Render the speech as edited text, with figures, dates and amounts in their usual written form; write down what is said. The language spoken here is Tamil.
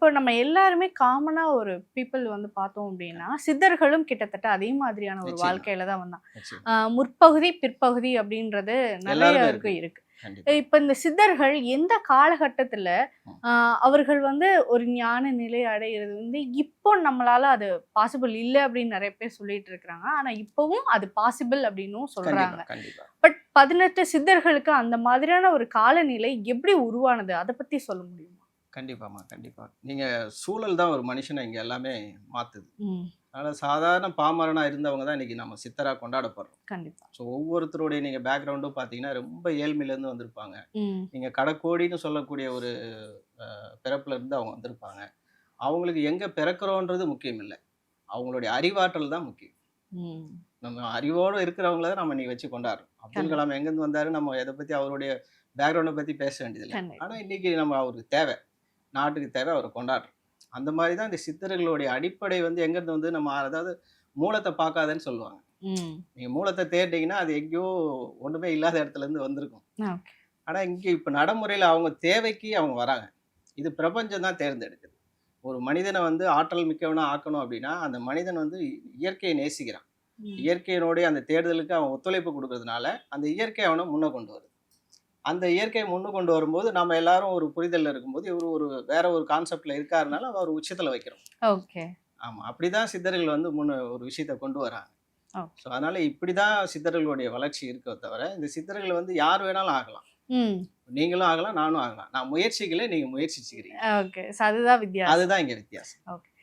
இப்போ நம்ம எல்லாருமே காமனா ஒரு பீப்பிள் வந்து பார்த்தோம் அப்படின்னா, சித்தர்களும் கிட்டத்தட்ட அதே மாதிரியான ஒரு நிச்சயமா, வாழ்க்கையில தான் வந்தாங்க. நிச்சயமா. முற்பகுதி, பிற்பகுதி அப்படின்றது எல்லாருக்கும் நெறையருக்கு இருக்கு. இருக்கு. கண்டிப்பா. இப்ப இந்த சித்தர்கள் எந்த காலகட்டத்தில ம். அ அவர்கள் வந்து ஒரு ஞான நிலை அடையிறது வந்து இப்போ நம்மளால அது பாசிபிள் இல்ல அப்படின்னு நெறைய பேர் சொல்லிட்டு இருக்கிறாங்க. ஆனா இப்பவும் அது பாசிபிள் அப்படின்னும் கண்டிப்பா, சொல்றாங்க. கண்டிப்பா. பட் 18 சித்தர்களுக்கு அந்த மாதிரியான ஒரு காலநிலை எப்படி உருவானது? அத பத்தி சொல்ல முடியுமா? கண்டிப்பாம்மா, கண்டிப்பா. நீங்க சூழல் தான் ஒரு மனுஷன இங்க எல்லாமே மாத்துது. ம். அதனால சாதாரண பாமரனா இருந்தவங்க தான் இன்னைக்கு நம்ம சித்தரா கொண்டாடப்படுறோம். கண்டிப்பா. ஸோ ஒவ்வொருத்தருடைய நீங்க பேக்கிரவுண்டும் பார்த்தீங்கன்னா, ரொம்ப ஏழ்மையிலேருந்து வந்திருப்பாங்க. ம். நீங்க கடக்கோடின்னு சொல்லக்கூடிய ஒரு பிறப்புல இருந்து அவங்க வந்திருப்பாங்க. அவங்களுக்கு எங்க பிறக்கிறோன்றது முக்கியம் இல்ல. அவங்களுடைய அறிவாற்றல் தான் முக்கியம். ம். நம்ம அறிவோட இருக்கிறவங்கள தான் நம்ம இன்னைக்கு வச்சு கொண்டாடுறோம். அப்துல் கண்டிப்பா, கலாம் எங்கேருந்து வந்தாரு, நம்ம எத பத்தி அவருடைய பேக்கிரவுண்ட பத்தி பேச வேண்டியதில்ல. ஆனா கண்டிப்பா. இன்னைக்கு நம்ம அவருக்கு தேவை. நாட்டுக்கு தேவை அவர கொண்டாடுறோம். அந்த மாரி தான் இந்த சித்தர்களுடைய அடிப்படை வந்து எங்கேருந்து வந்து நம்ம அதாவது மூலத்த பார்க்காதன்னு சொல்லுவாங்க. ம். நீங்க மூலத்த தேடினீங்கன்னா, அது எங்கேயோ ஒண்ணுமே இல்லாத இடத்துலருந்து வந்திருக்கும். ஓகே. ஆனா இங்க இப்ப நடைமுறையில அவங்க தேவைக்கு அவங்க வராங்க. இது பிரபஞ்சம் தான் தேர்ந்தெடுக்குது. ஒரு மனிதன வந்து ஆற்றல் மிக்கவனா ஆக்கணும் அப்டின்னா, அந்த மனிதன் வந்து இயற்கையை நேசிக்கிறான். ம். இயற்கையினுடைய அந்த தேடுதலுக்கு அவன் ஒத்துழைப்பு குடுக்குறதுனால, அந்த இயற்கை அவன முன்ன கொண்டு வருது. அந்த இயற்கைய முன்ன கொண்டு வரும்போது, நம்ம எல்லாரும் ஒரு புரிதல்ல இருக்கும்போது, இவரு ஒரு வேற ஒரு கான்செப்ட்ல இருக்காருனால, அவர உச்சத்துல வைக்கிறோம். ஓகே. ஆமா. அப்படிதான் சித்தர்கள் வந்து முன்ன ஒரு விஷயத்த கொண்டு வராங்க. ஓகே. ஸோ, அதனால இப்படிதான் சித்தர்களுடைய வளர்ச்சி இருக்கே தவிர, இந்த சித்தர்கள் வந்து யார் வேணாலும் ஆகலாம். ம். நீங்களும் ஆகலாம், நானும் ஆகலாம். நான் முயற்சிக்கல, நீங்க முயற்சிச்சுக்கிறீங்க. ஓகே. அதுதான் வித்தியாசம். அதுதான் இங்க வித்தியாசம். ஓகே.